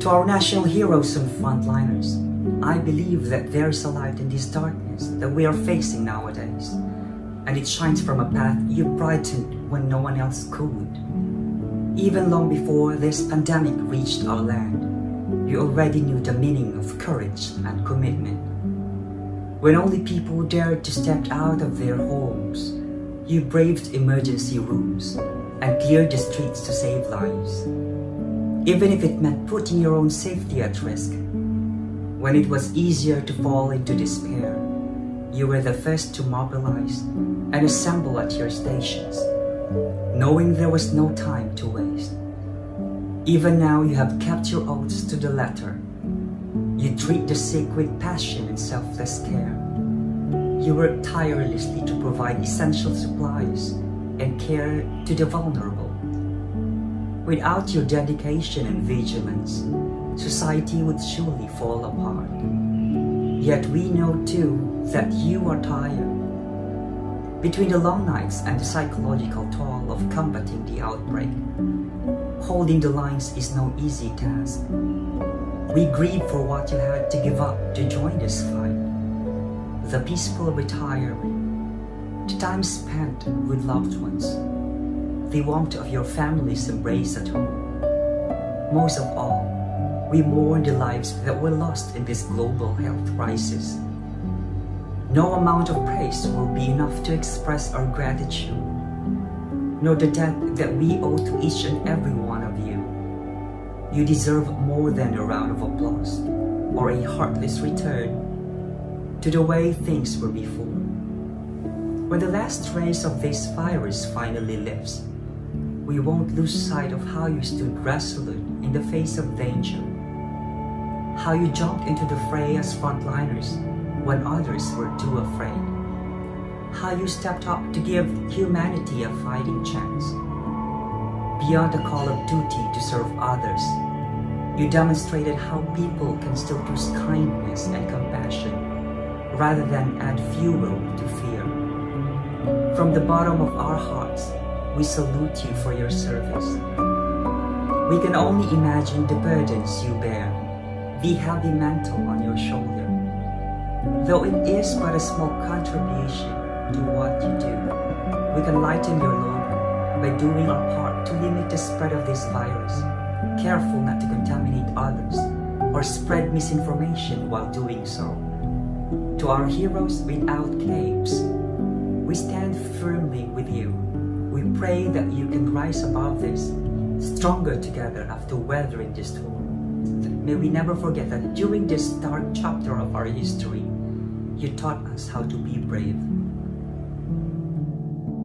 To our national heroes and frontliners, I believe that there's a light in this darkness that we are facing nowadays, and it shines from a path you brightened when no one else could. Even long before this pandemic reached our land, you already knew the meaning of courage and commitment. When only people dared to step out of their homes, you braved emergency rooms and cleared the streets to save lives. Even if it meant putting your own safety at risk. When it was easier to fall into despair, you were the first to mobilize and assemble at your stations, knowing there was no time to waste. Even now you have kept your oaths to the letter. You treat the sick with passion and selfless care. You work tirelessly to provide essential supplies and care to the vulnerable. Without your dedication and vigilance, society would surely fall apart. Yet we know too that you are tired. Between the long nights and the psychological toll of combating the outbreak, holding the lines is no easy task. We grieve for what you had to give up to join this fight. The peaceful retirement, the time spent with loved ones, the warmth of your family's embrace at home. Most of all, we mourn the lives that were lost in this global health crisis. No amount of praise will be enough to express our gratitude, nor the debt that we owe to each and every one of you. You deserve more than a round of applause or a heartless return to the way things were before. When the last trace of this virus finally lifts, we won't lose sight of how you stood resolute in the face of danger, how you jumped into the fray as frontliners when others were too afraid, how you stepped up to give humanity a fighting chance. Beyond the call of duty to serve others, you demonstrated how people can still choose kindness and compassion rather than add fuel to fear. From the bottom of our hearts, we salute you for your service. We can only imagine the burdens you bear, the heavy mantle on your shoulder. Though it is but a small contribution to what you do, we can lighten your load by doing our part to limit the spread of this virus, careful not to contaminate others or spread misinformation while doing so. To our heroes without capes, we stand firmly with you. We pray that you can rise above this, stronger together after weathering this storm. May we never forget that during this dark chapter of our history, you taught us how to be brave.